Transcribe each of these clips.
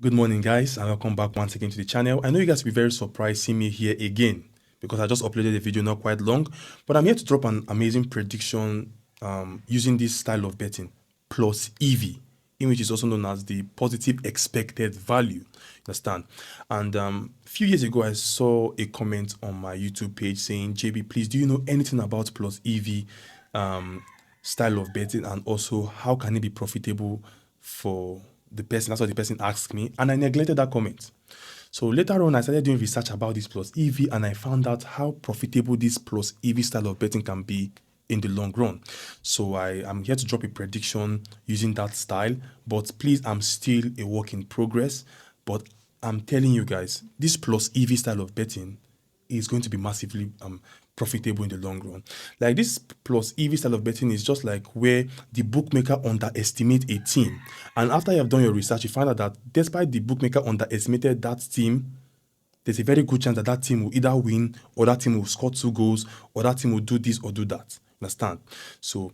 Good morning, guys, and welcome back once again to the channel. I know you guys will be very surprised seeing me here again because I just uploaded a video not quite long, but I'm here to drop an amazing prediction using this style of betting, plus EV, in which is also known as the positive expected value. Understand? And a few years ago, I saw a comment on my YouTube page saying, "JB, please, do you know anything about plus EV style of betting, and also how can it be profitable for the person?" That's what the person asked me, and I neglected that comment. So later on, I started doing research about this plus EV, and I found out how profitable this plus EV style of betting can be in the long run. So I am here to drop a prediction using that style, but please, I'm still a work in progress. But I'm telling you guys, this plus EV style of betting is going to be massively profitable in the long run. Like, this plus EV style of betting is just like where the bookmaker underestimate a team, and after you have done your research, you find out that despite the bookmaker underestimated that team, there's a very good chance that that team will either win, or that team will score 2 goals, or that team will do this or do that. Understand? So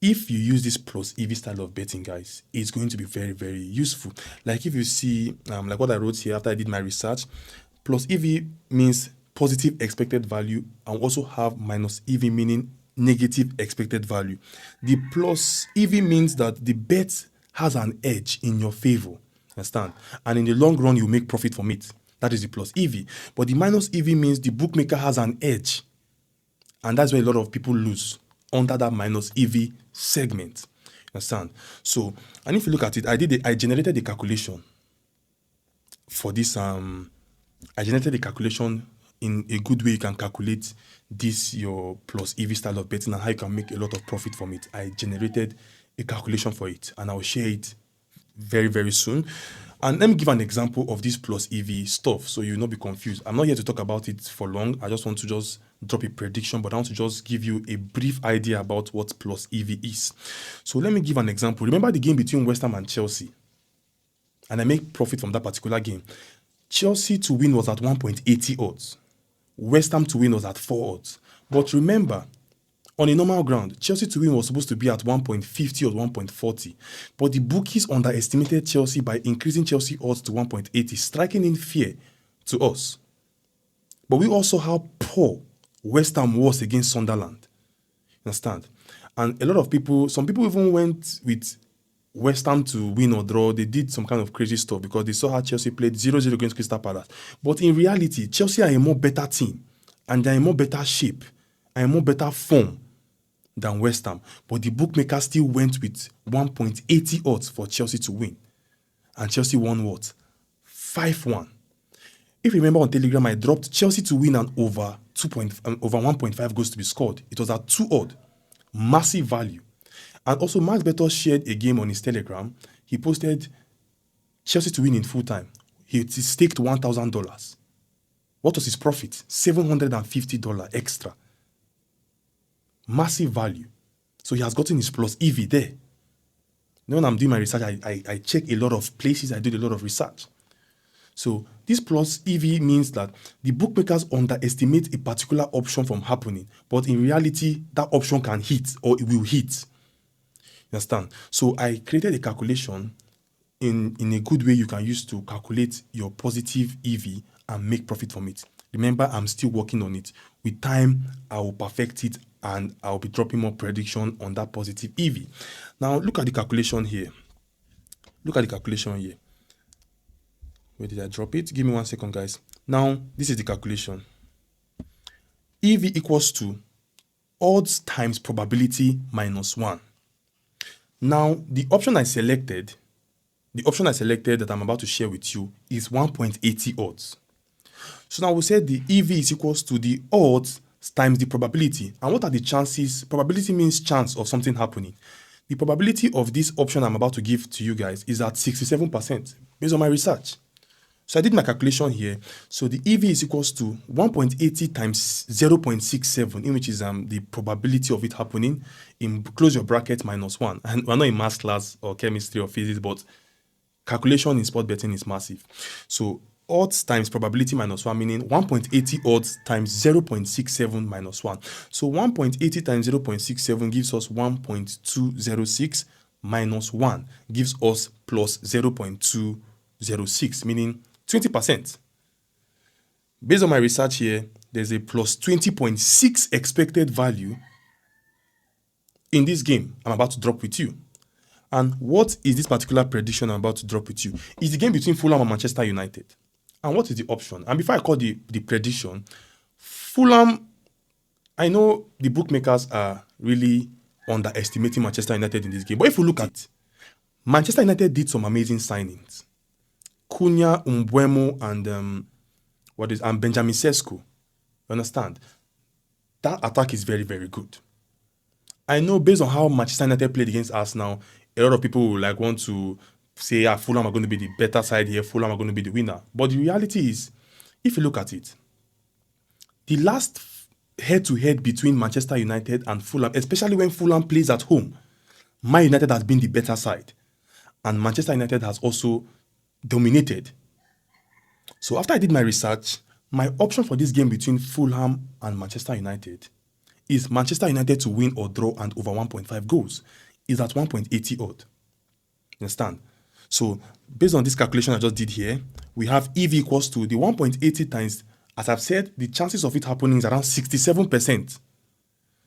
if you use this plus EV style of betting, guys, it's going to be very, very useful. Like, if you see, like what I wrote here after I did my research, plus EV means positive expected value, and also have minus EV meaning negative expected value. The plus EV means that the bet has an edge in your favor. Understand? And in the long run, you make profit from it. That is the plus EV. But the minus EV means the bookmaker has an edge, and that's where a lot of people lose under that minus EV segment. Understand? So, and if you look at it, I generated a calculation for this. I generated a calculation in a good way. You can calculate this, your plus EV style of betting, and how you can make a lot of profit from it. I generated a calculation for it, and I'll share it very, very soon. And let me give an example of this plus EV stuff, so you'll not be confused. I'm not here to talk about it for long. I just want to just drop a prediction, but I want to just give you a brief idea about what plus EV is. So let me give an example. Remember the game between West Ham and Chelsea? And I make profit from that particular game. Chelsea to win was at 1.80 odds. West Ham to win was at 4 odds. But remember, on a normal ground, Chelsea to win was supposed to be at 1.50 or 1.40. But the bookies underestimated Chelsea by increasing Chelsea odds to 1.80, striking in fear to us. But we also how poor West Ham was against Sunderland. Understand? And a lot of people, some people even went with West Ham to win or draw. They did some kind of crazy stuff because they saw how Chelsea played 0-0 against Crystal Palace. But in reality, Chelsea are a more better team, and they're in more better shape, and in more better form than West Ham. But the bookmaker still went with 1.80 odds for Chelsea to win. And Chelsea won what? 5-1. If you remember on Telegram, I dropped Chelsea to win and over 1.5 goals to be scored. It was at 2 odd. Massive value. And also, Max Betos shared a game on his Telegram. He posted Chelsea to win in full time. He staked $1,000. What was his profit? $750 extra. Massive value. So he has gotten his plus EV there. When I'm doing my research, I check a lot of places. I did a lot of research. So this plus EV means that the bookmakers underestimate a particular option from happening, but in reality, that option can hit, or it will hit. You understand? So I created a calculation in a good way you can use to calculate your positive EV and make profit from it. Remember, I'm still working on it. With time, I will perfect it, and I'll be dropping more prediction on that positive EV. Now, look at the calculation here. Look at the calculation here. Where did I drop it? Give me 1 second, guys. Now, this is the calculation. EV equals to odds times probability minus 1. Now, the option I selected that I'm about to share with you is 1.80 odds. So now we said the EV is equals to the odds times the probability. And what are the chances? Probability means chance of something happening. The probability of this option I'm about to give to you guys is at 67% based on my research. So I did my calculation here. So the EV is equals to 1.80 times 0.67, in which is the probability of it happening, in close your bracket minus 1. And we're not in math class or chemistry or physics, but calculation in sport betting is massive. So odds times probability minus 1, meaning 1.80 odds times 0.67 minus 1. So 1.80 times 0.67 gives us 1.206 minus 1 gives us plus 0.2 0.06, meaning 20%. Based on my research here, there's a plus 20.6 expected value in this game I'm about to drop with you. And what is this particular prediction I'm about to drop with you? It's the game between Fulham and Manchester United. And what is the option? And before I call the prediction, Fulham, I know the bookmakers are really underestimating Manchester United in this game. But if you look at it, Manchester United did some amazing signings. Cunha, Mbeumo, and Benjamin Sesko. You understand? That attack is very, very good. I know based on how Manchester United played against Arsenal, a lot of people will want to say, Fulham are going to be the better side here, Fulham are going to be the winner. But the reality is, if you look at it, the last head-to-head between Manchester United and Fulham, especially when Fulham plays at home, Man United has been the better side. And Manchester United has also dominated. So after I did my research, my option for this game between Fulham and Manchester United is Manchester United to win or draw and over 1.5 goals. Is at 1.80 odd. Understand? So based on this calculation I just did here, we have EV equals to the 1.80 times, as I've said, the chances of it happening is around 67%.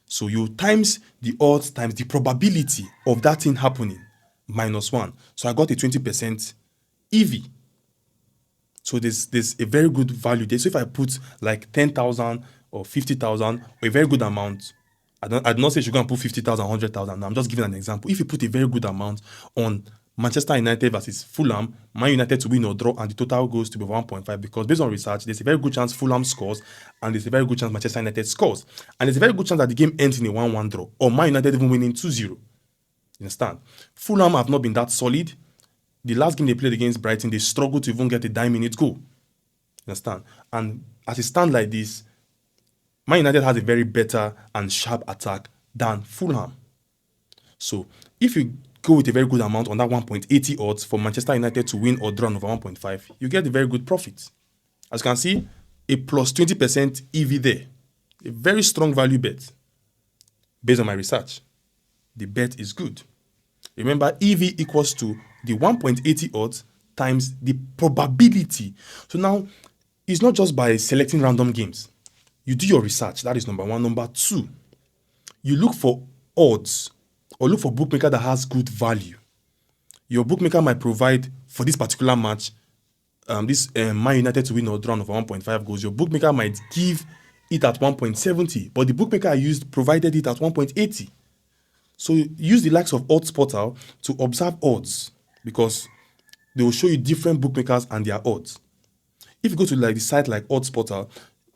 So you times the odds times the probability of that thing happening minus 1. So I got a 20% EV. So there's a very good value there. So if I put like 10,000 or 50,000 or a very good amount, I do not say you're going to put 50,000, 100,000. I'm just giving an example. If you put a very good amount on Manchester United versus Fulham, Man United to win or draw, and the total goes to be 1.5, because based on research, there's a very good chance Fulham scores, and there's a very good chance Manchester United scores. And there's a very good chance that the game ends in a 1-1 draw, or Man United even winning 2-0. You understand? Fulham have not been that solid. The last game they played against Brighton, they struggled to even get a 9-minute goal. You understand? And as it stands like this, Man United has a very better and sharp attack than Fulham. So if you go with a very good amount on that 1.80 odds for Manchester United to win or draw over 1.5, you get a very good profit. As you can see, a plus 20% EV there. A very strong value bet. Based on my research, the bet is good. Remember, EV equals to the 1.80 odds times the probability. So now, it's not just by selecting random games. You do your research. That is number one. Number two, you look for odds or look for bookmaker that has good value. Your bookmaker might provide for this particular match, Man United to win or draw over 1.5 goals. Your bookmaker might give it at 1.70, but the bookmaker I used provided it at 1.80. So use the likes of Odds Portal to observe odds, because they will show you different bookmakers and their odds. If you go to the site like Odds Portal,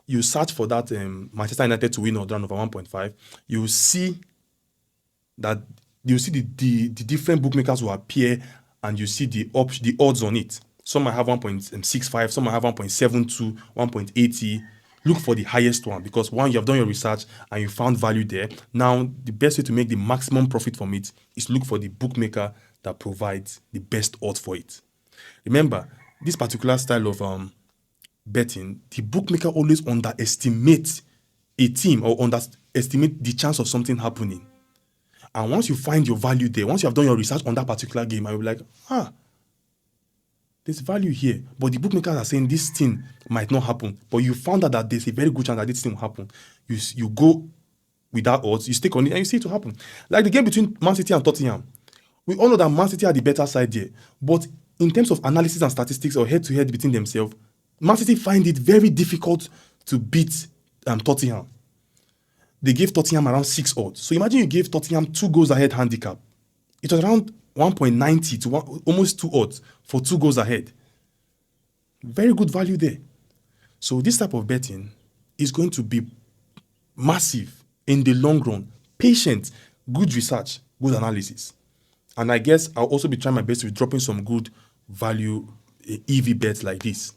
you search for that Manchester United to win or draw over 1.5, you will see that the different bookmakers will appear, and you see the odds on it. Some might have 1.65, some might have 1.72, 1.80. Look for the highest one, because one, you have done your research and you found value there. Now, the best way to make the maximum profit from it is look for the bookmaker that provides the best odds for it. Remember, this particular style of betting, the bookmaker always underestimates a team or underestimate the chance of something happening. And once you find your value there, once you have done your research on that particular game, I will be like, there's value here. But the bookmakers are saying this thing might not happen. But you found out that there's a very good chance that this thing will happen. You go with that odds, you stick on it, and you see it will happen. Like the game between Man City and Tottenham. We all know that Man City are the better side there. But in terms of analysis and statistics or head-to-head between themselves, Man City find it very difficult to beat Tottenham. They gave Tottenham around 6 odds. So imagine you gave Tottenham 2 goals ahead handicap. It was around 1.90 to almost 2 odds for 2 goals ahead. Very good value there. So this type of betting is going to be massive in the long run. Patient, good research, good analysis. And I guess I'll also be trying my best with dropping some good value EV bets like this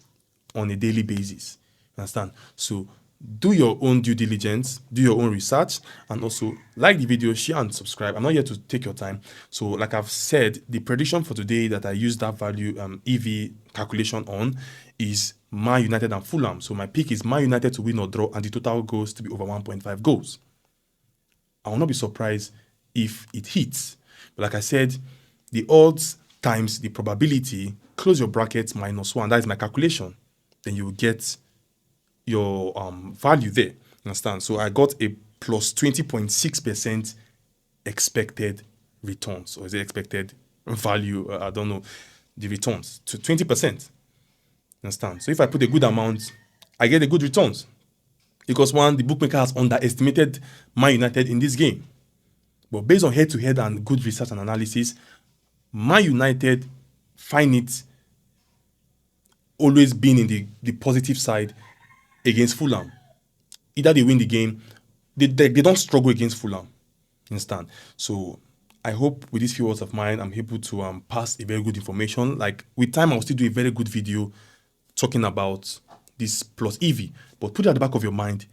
on a daily basis. Understand? So do your own due diligence, do your own research, and also like the video, share and subscribe. I'm not here to take your time. So like I've said, the prediction for today that I used that value EV calculation on is Man United and Fulham. So my pick is Man United to win or draw, and the total goes to be over 1.5 goals. I will not be surprised if it hits. But like I said, the odds times the probability close your bracket -1. That is my calculation. Then you will get your value there. Understand? So I got a plus 20.6% expected returns, or is it expected value? I don't know, the returns to 20%. Understand? So if I put a good amount, I get a good returns, because one, the bookmaker has underestimated Man United in this game. But based on head-to-head and good research and analysis, Man United find it always being in the positive side against Fulham. Either they win the game, they don't struggle against Fulham. Understand? So I hope with these few words of mine, I'm able to pass a very good information. Like with time, I'll still do a very good video talking about this plus EV. But put it at the back of your mind,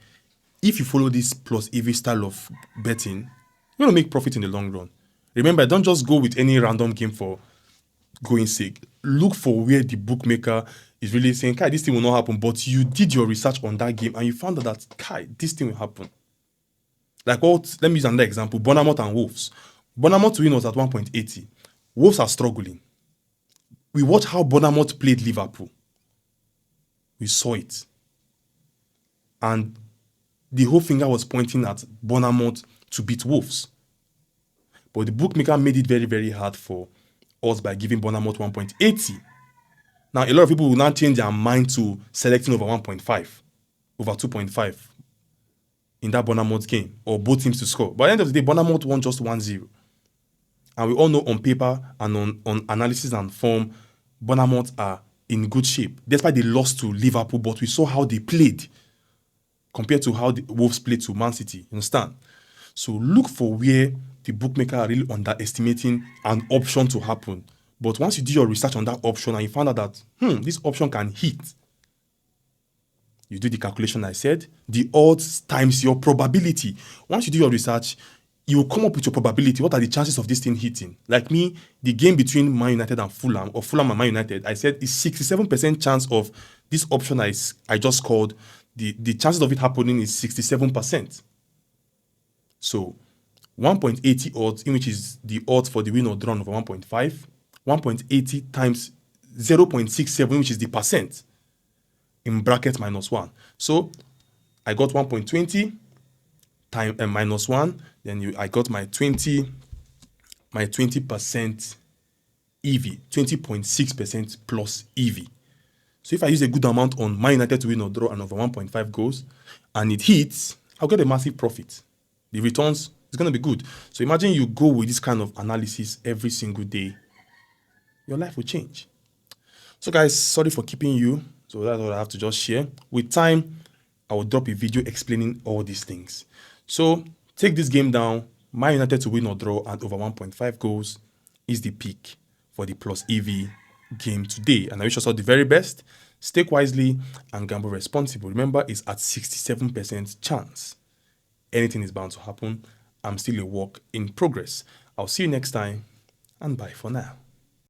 if you follow this plus EV style of betting, you're going to make profit in the long run. Remember, don't just go with any random game for going sake. Look for where the bookmaker is really saying, Kai, this thing will not happen. But you did your research on that game and you found out that, Kai, this thing will happen. Like what? Let me use another example. Bournemouth and Wolves. Bournemouth to win was at 1.80. Wolves are struggling. We watched how Bournemouth played Liverpool. We saw it. And the whole finger was pointing at Bournemouth to beat Wolves. But the bookmaker made it very, very hard for us by giving Bournemouth 1.80. Now, a lot of people will now change their mind to selecting over 1.5, over 2.5 in that Bournemouth game, or both teams to score. But at the end of the day, Bournemouth won just 1-0. And we all know on paper and on analysis and form, Bournemouth are in good shape. Despite they lost to Liverpool, but we saw how they played compared to how the Wolves played to Man City. You understand? So look for where the bookmaker are really underestimating an option to happen. But once you do your research on that option and you find out that, this option can hit, you do the calculation I said, the odds times your probability. Once you do your research, you will come up with your probability. What are the chances of this thing hitting? Like me, the game between Man United and Fulham, or Fulham and Man United, I said is 67% chance of this option I just called. The chances of it happening is 67%. So 1.80 odds, in which is the odds for the win or draw over 1.5, 1.80 times 0.67, which is the percent, in bracket -1. So I got 1.20 time -1. Then I got my 20% EV, 20.6% plus EV. So if I use a good amount on Man United to win or draw and over 1.5 goals, and it hits, I'll get a massive profit. The returns is going to be good. So imagine you go with this kind of analysis every single day. Your life will change. So guys, sorry for keeping you. So that's what I have to just share. With time, I will drop a video explaining all these things. So take this game down. Man United to win or draw and over 1.5 goals is the pick for the plus EV game today. And I wish us all the very best. Stake wisely and gamble responsible. Remember, it's at 67% chance. Anything is bound to happen. I'm still a work in progress. I'll see you next time, and bye for now.